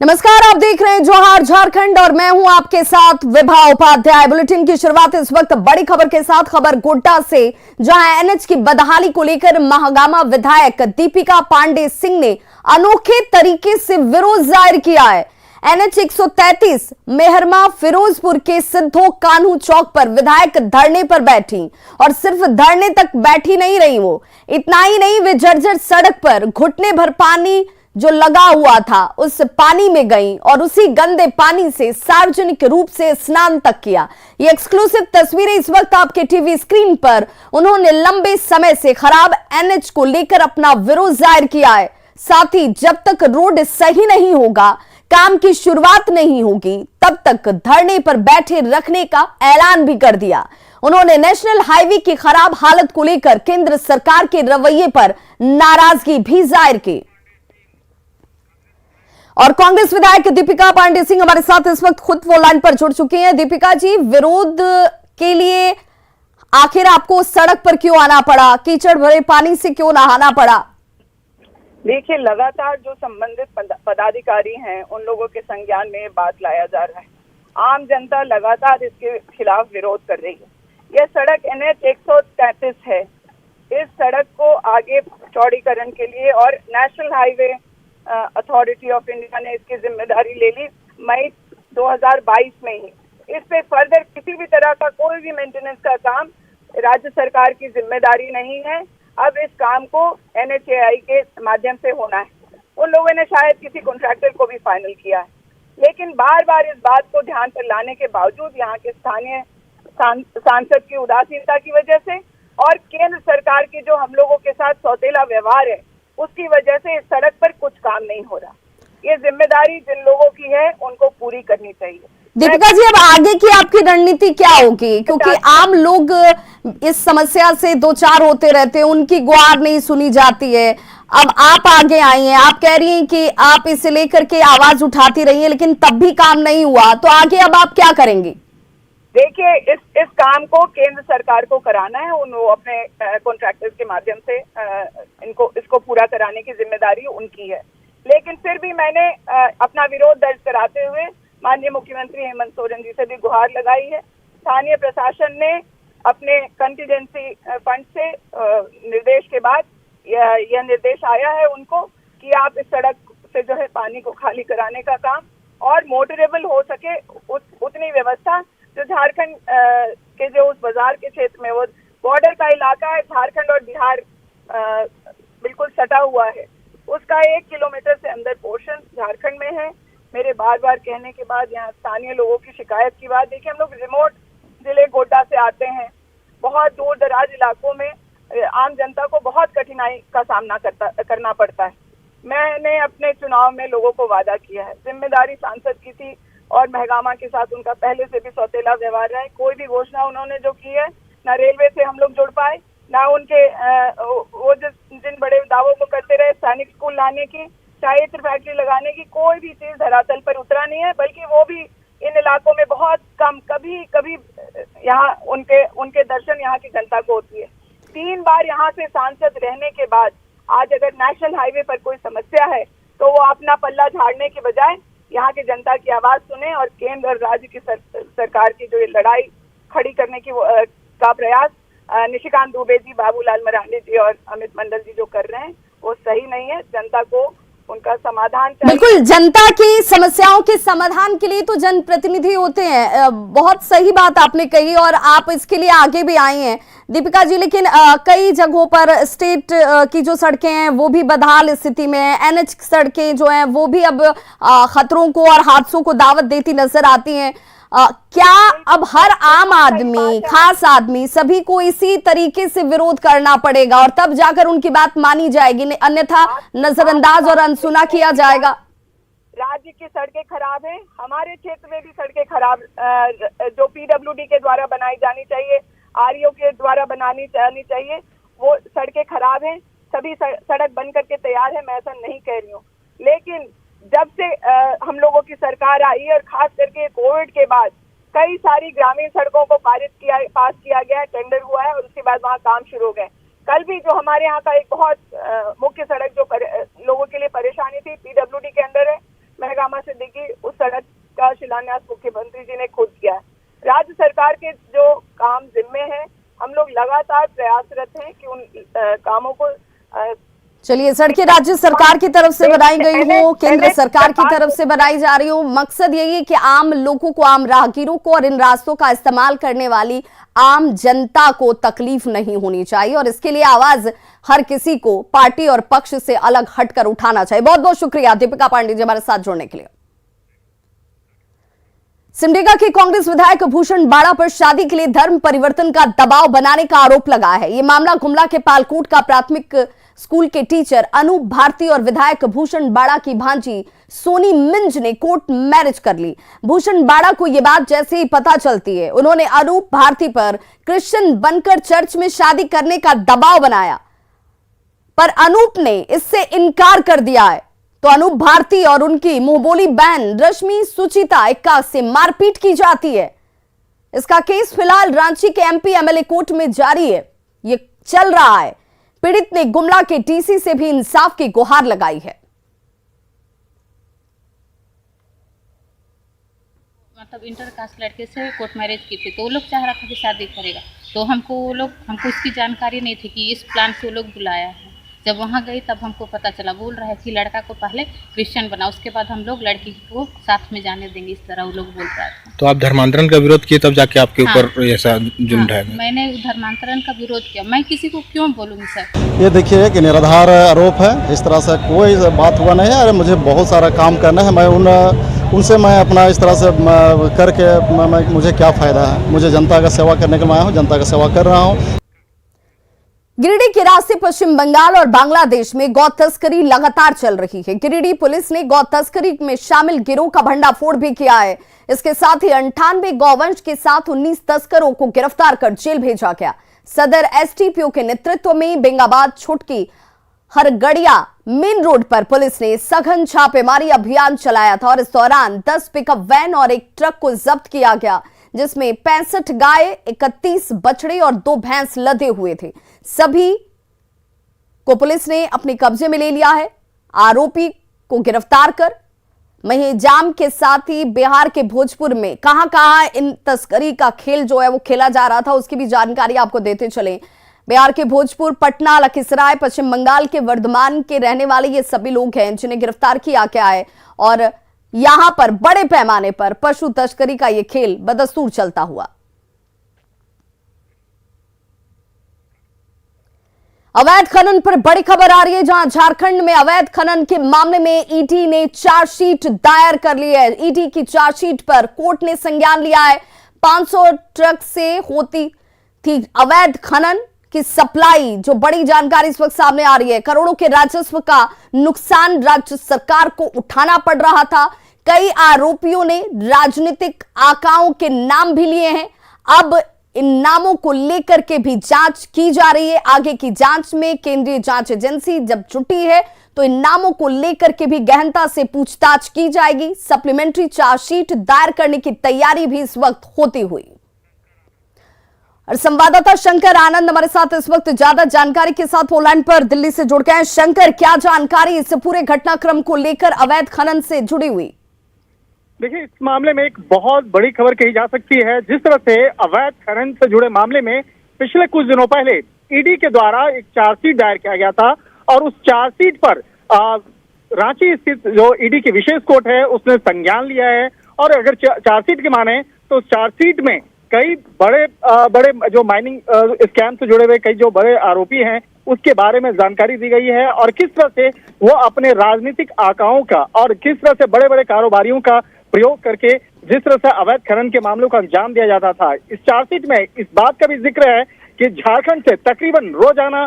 नमस्कार, आप देख रहे हैं जोहार झारखंड और मैं हूं आपके साथ विभा उपाध्याय। बुलेटिन की शुरुआत इस वक्त बड़ी खबर के साथ, खबर गोड्डा से, जहां एनएच की बदहाली को लेकर महागामा विधायक दीपिका पांडे सिंह ने अनोखे तरीके से विरोध जाहिर किया है। एनएच 133 मेहरमा फिरोजपुर के सिद्धो कान्हू चौक पर विधायक धरने पर बैठी और सिर्फ धरने तक बैठी नहीं रही वो, इतना ही नहीं, वे जर्जर सड़क पर घुटने भर पानी जो लगा हुआ था उस पानी में गई और उसी गंदे पानी से सार्वजनिक रूप से स्नान तक किया। ये एक्सक्लूसिव तस्वीरें इस वक्त आपके टीवी स्क्रीन पर। उन्होंने लंबे समय से खराब एनएच को लेकर अपना विरोध जाहिर किया है। साथ ही जब तक रोड सही नहीं होगा, काम की शुरुआत नहीं होगी, तब तक धरने पर बैठे रखने का ऐलान भी कर दिया। उन्होंने नेशनल हाईवे की खराब हालत को लेकर केंद्र सरकार के रवैये पर नाराजगी भी जाहिर की। और कांग्रेस विधायक दीपिका पांडे सिंह हमारे साथ इस वक्त खुद फोन लाइन पर जुड़ चुकी हैं। दीपिका जी, विरोध के लिए आखिर आपको सड़क पर क्यों आना पड़ा? कीचड़ भरे पानी से क्यों नहाना पड़ा? देखिए, लगातार जो संबंधित पदाधिकारी हैं उन लोगों के संज्ञान में बात लाया जा रहा है। आम जनता लगातार इसके खिलाफ विरोध कर रही है। यह सड़क NH 133 है। इस सड़क को आगे चौड़ीकरण के लिए और national highway authority of India ने इसकी जिम्मेदारी ले ली मई 2022 में ही। इस पे फर्दर किसी भी तरह का कोई भी मेंटेनेंस का काम राज्य सरकार की जिम्मेदारी नहीं है। अब इस काम को NHAI के माध्यम से होना है। उन लोगों ने शायद किसी कॉन्ट्रैक्टर को भी फाइनल किया है, लेकिन बार बार इस बात को ध्यान पर लाने के बावजूद यहाँ के स्थानीय सांसद की उदासीनता की वजह से और केंद्र सरकार की जो हम लोगों के साथ सौतेला व्यवहार है उसकी वजह से इस सड़क पर कुछ काम नहीं हो रहा। ये जिम्मेदारी जिन लोगों की है उनको पूरी करनी चाहिए। दीपिका जी, अब आगे की आपकी रणनीति क्या होगी? क्योंकि आम लोग इस समस्या से दो चार होते रहते हैं, उनकी गुहार नहीं सुनी जाती है। अब आप आगे आई हैं, आप कह रही हैं कि आप इसे लेकर के आवाज उठाती रही हैं, लेकिन तब भी काम नहीं हुआ, तो आगे अब आप क्या करेंगी? देखिए, इस काम को केंद्र सरकार को कराना है। वो अपने कॉन्ट्रैक्टर्स के माध्यम से इसको पूरा कराने की जिम्मेदारी उनकी है। लेकिन फिर भी मैंने अपना विरोध दर्ज कराते हुए माननीय मुख्यमंत्री हेमंत सोरेन जी से भी गुहार लगाई है। स्थानीय प्रशासन ने अपने कंटीजेंसी फंड से निर्देश के बाद यह निर्देश आया है उनको कि आप इस सड़क से जो है पानी को खाली कराने का काम और मोटरेबल हो सके उतनी व्यवस्था, जो झारखंड के जो उस बाजार के क्षेत्र में, वो बॉर्डर का इलाका है, झारखंड और बिहार बिल्कुल सटा हुआ है, उसका 1 किलोमीटर से अंदर पोर्शन झारखंड में है। मेरे बार बार कहने के बाद यहाँ स्थानीय लोगों की शिकायत की बात, देखिए हम लोग रिमोट जिले गोड्डा से आते हैं, बहुत दूर दराज इलाकों में आम जनता को बहुत कठिनाई का सामना करना पड़ता है। मैंने अपने चुनाव में लोगों को वादा किया है, जिम्मेदारी सांसद की थी और महगामा के साथ उनका पहले से भी सौतेला व्यवहार रहा है। कोई भी घोषणा उन्होंने जो की है, ना रेलवे से हम लोग जुड़ पाए, ना उनके वो जिन बड़े दावों को करते रहे सैनिक स्कूल लाने की, चाहे इत्र फैक्ट्री लगाने की, कोई भी चीज धरातल पर उतरा नहीं है। बल्कि वो भी इन इलाकों में बहुत कम, कभी यहाँ उनके दर्शन यहाँ की जनता को होती है। 3 बार यहाँ से सांसद रहने के बाद आज अगर नेशनल हाईवे पर कोई समस्या है तो वो अपना पल्ला झाड़ने के बजाय यहाँ की जनता की आवाज सुने और केंद्र और राज्य की सरकार की जो ये लड़ाई खड़ी करने की का प्रयास निशिकांत दुबे जी, बाबूलाल मरांडी जी और अमित मंडल जी जो कर रहे हैं वो सही नहीं है। जनता को उनका समाधान चाहिए। बिल्कुल, जनता की समस्याओं के समाधान के लिए तो जनप्रतिनिधि होते हैं। बहुत सही बात आपने कही और आप इसके लिए आगे भी आई हैं दीपिका जी। लेकिन कई जगहों पर स्टेट की जो सड़कें हैं वो भी बदहाल स्थिति में है। NH सड़कें जो हैं वो भी अब खतरों को और हादसों को दावत देती नजर आती हैं। क्या अब हर आम आदमी, खास आदमी, सभी को इसी तरीके से विरोध करना पड़ेगा और तब जाकर उनकी बात मानी जाएगी, अन्यथा नजरअंदाज और अनसुना किया जाएगा? राज्य की सड़कें खराब हैं, हमारे क्षेत्र में भी सड़कें खराब, जो PWD के द्वारा बनाई जानी चाहिए, REO के द्वारा बनानी चाहिए, वो सड़कें खराब हैं। सभी सड़क बन करके तैयार है, मैं ऐसा नहीं कह रही हूँ। लेकिन जब से हम लोगों की सरकार आई और खास करके कोविड के बाद कई सारी ग्रामीण सड़कों को पास किया गया है, टेंडर हुआ है और उसके बाद वहाँ काम शुरू हो गए। कल भी जो हमारे यहाँ का एक बहुत मुख्य सड़क जो लोगों के लिए परेशानी थी, PWD के अंदर है, महगामा से दिघी उस सड़क का शिलान्यास मुख्यमंत्री जी ने खुद किया है। राज्य सरकार के जो काम जिम्मे हैं, हम लोग लगातार प्रयासरत हैं कि उन कामों को चलिए, सड़कें राज्य सरकार की तरफ से बनाई गई हो, केंद्र सरकार की तरफ से बनाई जा रही हो, मकसद यही है कि आम लोगों को, आम राहगीरों को और इन रास्तों का इस्तेमाल करने वाली आम जनता को तकलीफ नहीं होनी चाहिए, और इसके लिए आवाज हर किसी को पार्टी और पक्ष से अलग हटकर उठाना चाहिए। बहुत बहुत शुक्रिया दीपिका पांडे जी हमारे साथ जुड़ने के लिए। सिमडेगा के कांग्रेस विधायक भूषण बाड़ा पर शादी के लिए धर्म परिवर्तन का दबाव बनाने का आरोप लगा है। यह मामला गुमला के पालकोट का प्राथमिक स्कूल के टीचर अनूप भारती और विधायक भूषण बाड़ा की भांजी सोनी मिंज ने कोर्ट मैरिज कर ली। भूषण बाड़ा को यह बात जैसे ही पता चलती है, उन्होंने अनूप भारती पर क्रिश्चियन बनकर चर्च में शादी करने का दबाव बनाया, पर अनूप ने इससे इनकार कर दिया है। तो अनूप भारती और उनकी मुंहबोली बहन रश्मि सुचिता इक्का से मारपीट की जाती है। इसका केस फिलहाल रांची के एमपी एमएलए कोर्ट में जारी है, ये चल रहा है। पीड़ित ने गुमला के डीसी से भी इंसाफ की गुहार लगाई है। मतलब इंटर कास्ट लड़के से कोर्ट मैरिज की थी, तो वो लोग चाह रहा था कि शादी करेगा, तो हमको इसकी जानकारी नहीं थी कि इस प्लान से वो लोग बुलाया है। जब वहाँ गई तब हमको पता चला, बोल रहा है कि लड़का को पहले क्रिश्चियन बना, उसके बाद हम लोग लड़की को साथ में जाने देंगे, इस तरह वो लोग बोल रहा था। तो आप धर्मांतरण का विरोध किए तब जाके आपके ऊपर ऐसा जुल्म ढाया गया? मैंने धर्मांतरण का विरोध किया। मैं किसी को क्यों बोलूँगी सर? ये देखिए कि निराधार आरोप है, इस तरह से कोई बात हुआ नहीं है। अरे मुझे बहुत सारा काम करना है, मैं उनसे मैं अपना इस तरह से करके मुझे क्या फ़ायदा है? मुझे जनता का सेवा करने के लिए आया हूँ, जनता का सेवा कर रहा हूँ। गिरिडीह के रास्ते पश्चिम बंगाल और बांग्लादेश में गौ तस्करी लगातार चल रही है। गिरिडीह पुलिस ने गौ तस्करी में शामिल गिरोह का भंडाफोड़ भी किया है। इसके साथ ही 98 गौवंश के साथ 19 तस्करों को गिरफ्तार कर जेल भेजा गया। सदर एसटीपीओ के नेतृत्व में बेंगाबाद छुटकी हरगड़िया मेन रोड पर पुलिस ने सघन छापेमारी अभियान चलाया था, और इस दौरान 10 पिकअप वैन और एक ट्रक को जब्त किया गया, जिसमें 65 गाय, 31 बछड़े और 2 भैंस लदे हुए थे। सभी को पुलिस ने अपने कब्जे में ले लिया है। आरोपी को गिरफ्तार कर महिजाम के साथ ही बिहार के भोजपुर में कहां इन तस्करी का खेल जो है वो खेला जा रहा था, उसकी भी जानकारी आपको देते चले। बिहार के भोजपुर, पटना, लखीसराय, पश्चिम बंगाल के वर्धमान के रहने वाले ये सभी लोग हैं जिन्हें गिरफ्तार किया गया है, और यहां पर बड़े पैमाने पर पशु तस्करी का यह खेल बदस्तूर चलता हुआ। अवैध खनन पर बड़ी खबर आ रही है, जहां झारखंड में अवैध खनन के मामले में ईडी ने चार्जशीट दायर कर ली है। ईडी की चार्जशीट पर कोर्ट ने संज्ञान लिया है। 500 ट्रक से होती थी अवैध खनन की सप्लाई, जो बड़ी जानकारी इस वक्त सामने आ रही है। करोड़ों के राजस्व का नुकसान राज्य सरकार को उठाना पड़ रहा था। कई आरोपियों ने राजनीतिक आकाओं के नाम भी लिए हैं। अब इन नामों को लेकर के भी जांच की जा रही है। आगे की जांच में केंद्रीय जांच एजेंसी जब जुटी है तो इन नामों को लेकर के भी गहनता से पूछताछ की जाएगी। सप्लीमेंट्री चार्जशीट दायर करने की तैयारी भी इस वक्त होती हुई। और संवाददाता शंकर आनंद हमारे साथ इस वक्त ज्यादा जानकारी के साथ फोनलाइन पर दिल्ली से जुड़ गए हैं। शंकर, क्या जानकारी इस पूरे घटनाक्रम को लेकर अवैध खनन से जुड़ी हुई? देखिए, इस मामले में एक बहुत बड़ी खबर कही जा सकती है। जिस तरह से अवैध खनन से जुड़े मामले में पिछले कुछ दिनों पहले ईडी के द्वारा एक चार्जशीट दायर किया गया था, और उस चार्जशीट पर रांची स्थित जो ईडी की विशेष कोर्ट है उसने संज्ञान लिया है। और अगर चार्जशीट की माने तो चार्जशीट में कई बड़े जो माइनिंग स्कैम से जुड़े हुए कई जो बड़े आरोपी हैं उसके बारे में जानकारी दी गई है, और किस तरह से वो अपने राजनीतिक आकाओं का और किस तरह से बड़े बड़े कारोबारियों का प्रयोग करके जिस तरह से अवैध खनन के मामलों को अंजाम दिया जाता था। इस चार्जशीट में इस बात का भी जिक्र है कि झारखंड से तकरीबन रोजाना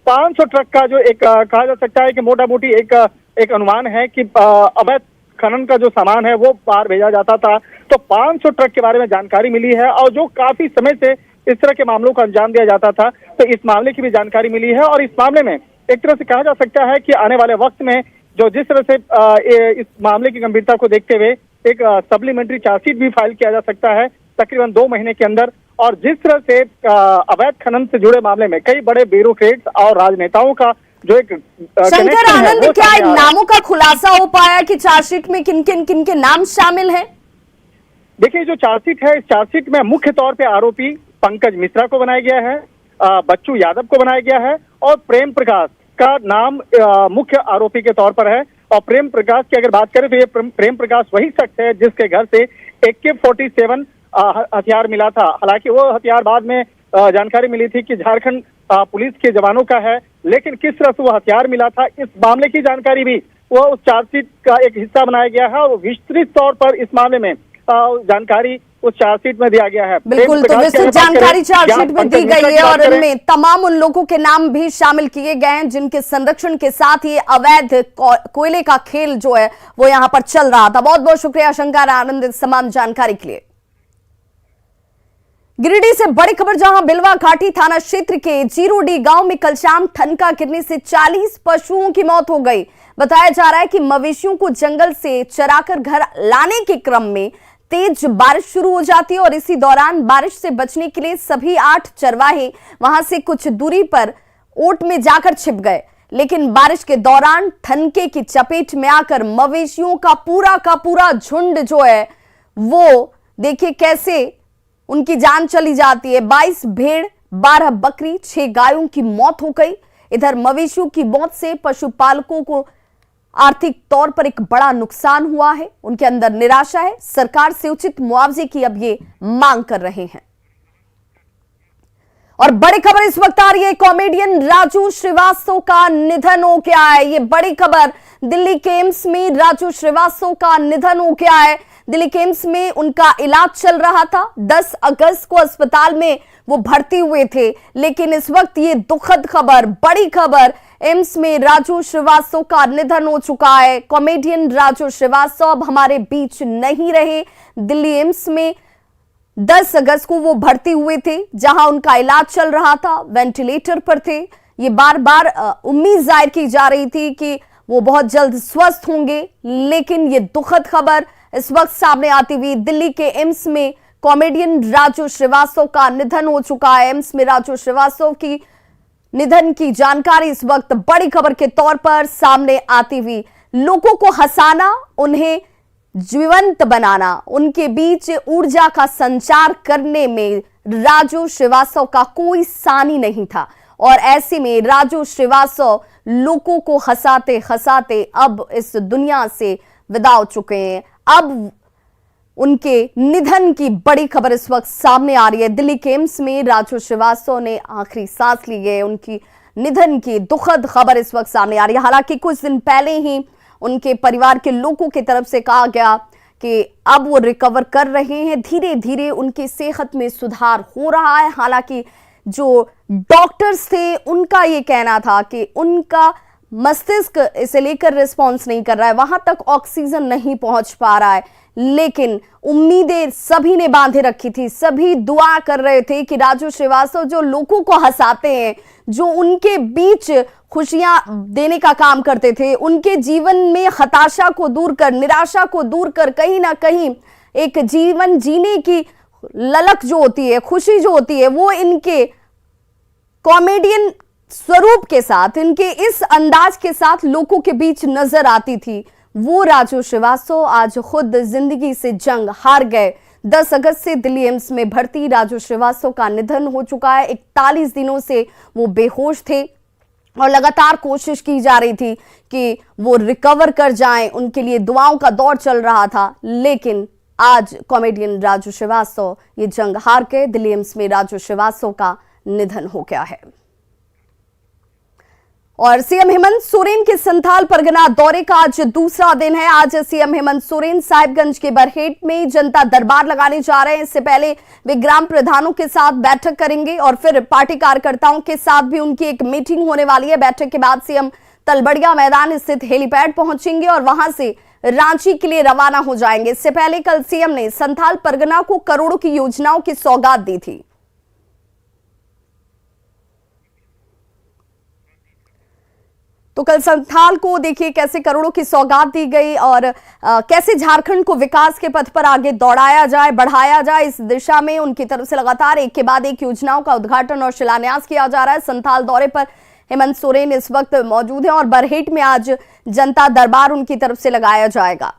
500 ट्रक का जो एक कहा जा सकता है कि मोटा मोटी एक अनुमान है कि अवैध खनन का जो सामान है वो बाहर भेजा जाता था। तो 500 ट्रक के बारे में जानकारी मिली है, और जो काफी समय से इस तरह के मामलों को अंजाम दिया जाता था, तो इस मामले की भी जानकारी मिली है। और इस मामले में एक तरह से कहा जा सकता है कि आने वाले वक्त में जो जिस तरह से इस मामले की गंभीरता को देखते हुए एक सप्लीमेंट्री चार्जशीट भी फाइल किया जा सकता है तकरीबन 2 महीने के अंदर। और जिस तरह से अवैध खनन से जुड़े मामले में कई बड़े ब्यूरोक्रेट्स और राजनेताओं का जो एक शंकर connection है, आनंद, वो क्या सामने इन आ रहा है। नामों का खुलासा हो पाया कि चार्जशीट में किन किन के नाम शामिल हैं? देखिए, जो चार्जशीट है, इस चार्जशीट में मुख्य तौर पे आरोपी पंकज मिश्रा को बनाया गया है, बच्चू यादव को बनाया गया है और प्रेम प्रकाश का नाम मुख्य आरोपी के तौर पर है। और प्रेम प्रकाश की अगर बात करें तो ये प्रेम प्रकाश वही शख्स है जिसके घर से AK-47 हथियार मिला था। हालांकि वो हथियार बाद में जानकारी मिली थी कि झारखंड पुलिस के जवानों का है, लेकिन किस तरह से वो हथियार मिला था, इस मामले की जानकारी भी वो उस चार्जशीट का एक हिस्सा बनाया गया है और विस्तृत तौर पर इस मामले में जानकारी उस चार्जशीट में दिया गया है। बिल्कुल, तो विस्तृत जानकारी चार्जशीट में दी गई है और इनमें तमाम उन लोगों के नाम भी शामिल किए गए हैं जिनके संरक्षण के साथ ये अवैध कोयले का खेल जो है वो यहां पर चल रहा था। बहुत बहुत शुक्रिया शंकर आनंद इस तमाम जानकारी के लिए। गिरिडीह से बड़ी खबर, जहां बिलवा घाटी थाना क्षेत्र के जीरोडी गांव में कल शाम ठनका गिरने से 40 पशुओं की मौत हो गई। बताया जा रहा है कि मवेशियों को जंगल से चराकर घर लाने के क्रम में तेज बारिश शुरू हो जाती है और इसी दौरान बारिश से बचने के लिए सभी 8 चरवाहे वहां से कुछ दूरी पर ओट में जाकर छिप गए, लेकिन बारिश के दौरान ठनके की चपेट में आकर मवेशियों का पूरा झुंड जो है वो देखिए कैसे उनकी जान चली जाती है। 22 भेड़, 12 बकरी, 6 गायों की मौत हो गई। इधर मवेशियों की मौत से पशुपालकों को आर्थिक तौर पर एक बड़ा नुकसान हुआ है। उनके अंदर निराशा है, सरकार से उचित मुआवजे की अब ये मांग कर रहे हैं। और बड़ी खबर इस वक्त आ रही है, कॉमेडियन राजू श्रीवास्तव का निधन हो गया है। ये बड़ी खबर, दिल्ली के एम्स में राजू श्रीवास्तव का निधन हो गया है। दिल्ली के एम्स में उनका इलाज चल रहा था। 10 अगस्त को अस्पताल में वो भर्ती हुए थे, लेकिन इस वक्त ये दुखद खबर, बड़ी खबर, एम्स में राजू श्रीवास्तव का निधन हो चुका है। कॉमेडियन राजू श्रीवास्तव अब हमारे बीच नहीं रहे। दिल्ली एम्स में 10 अगस्त को वो भर्ती हुए थे, जहां उनका इलाज चल रहा था, वेंटिलेटर पर थे। ये बार बार उम्मीद जाहिर की जा रही थी कि वो बहुत जल्द स्वस्थ होंगे, लेकिन ये दुखद खबर इस वक्त सामने आती हुई दिल्ली के एम्स में कॉमेडियन राजू श्रीवास्तव का निधन हो चुका है। एम्स में राजू श्रीवास्तव की निधन की जानकारी इस वक्त बड़ी खबर के तौर पर सामने आती हुई, लोगों को हंसाना, उन्हें जीवंत बनाना, उनके बीच ऊर्जा का संचार करने में राजू श्रीवास्तव का कोई सानी नहीं था। और ऐसे में राजू श्रीवास्तव लोगों को हंसाते हंसाते अब इस दुनिया से विदा हो चुके हैं। अब उनके निधन की बड़ी खबर इस वक्त सामने आ रही है। दिल्ली के एम्स में राजू श्रीवास्तव ने आखिरी सांस ली है। उनकी निधन की दुखद खबर इस वक्त सामने आ रही है। हालांकि कुछ दिन पहले ही उनके परिवार के लोगों की तरफ से कहा गया कि अब वो रिकवर कर रहे हैं, धीरे धीरे उनकी सेहत में सुधार हो रहा है। हालांकि जो डॉक्टर्स थे उनका ये कहना था कि उनका मस्तिष्क इसे लेकर रिस्पॉन्स नहीं कर रहा है, वहां तक ऑक्सीजन नहीं पहुंच पा रहा है, लेकिन उम्मीदें सभी ने बांधे रखी थी। सभी दुआ कर रहे थे कि राजू श्रीवास्तव जो लोगों को हंसाते हैं, जो उनके बीच खुशियां देने का काम करते थे, उनके जीवन में हताशा को दूर कर, निराशा को दूर कर, कहीं ना कहीं एक जीवन जीने की ललक जो होती है, खुशी जो होती है, वो इनके कॉमेडियन स्वरूप के साथ, इनके इस अंदाज के साथ लोगों के बीच नजर आती थी। वो राजू श्रीवास्तव आज खुद जिंदगी से जंग हार गए। 10 अगस्त से दिल्ली एम्स में भर्ती राजू श्रीवास्तव का निधन हो चुका है। 41 दिनों से वो बेहोश थे और लगातार कोशिश की जा रही थी कि वो रिकवर कर जाएं, उनके लिए दुआओं का दौर चल रहा था, लेकिन आज कॉमेडियन राजू श्रीवास्तव ये जंग हार गए। दिल्ली एम्स में राजू श्रीवास्तव का निधन हो गया है। और सीएम हेमंत सोरेन के संथाल परगना दौरे का आज दूसरा दिन है। आज सीएम हेमंत सोरेन साहिबगंज के बरहेट में जनता दरबार लगाने जा रहे हैं। इससे पहले वे ग्राम प्रधानों के साथ बैठक करेंगे और फिर पार्टी कार्यकर्ताओं के साथ भी उनकी एक मीटिंग होने वाली है। बैठक के बाद सीएम तलबड़िया मैदान स्थित हेलीपैड पहुंचेंगे और वहां से रांची के लिए रवाना हो जाएंगे। इससे पहले कल सीएम ने संथाल परगना को करोड़ों की योजनाओं की सौगात दी थी। तो कल संथाल को देखिए कैसे करोड़ों की सौगात दी गई और कैसे झारखंड को विकास के पथ पर आगे दौड़ाया जाए, बढ़ाया जाए, इस दिशा में उनकी तरफ से लगातार एक के बाद एक योजनाओं का उद्घाटन और शिलान्यास किया जा रहा है। संथाल दौरे पर हेमंत सोरेन इस वक्त मौजूद हैं और बरहेट में आज जनता दरबार उनकी तरफ से लगाया जाएगा।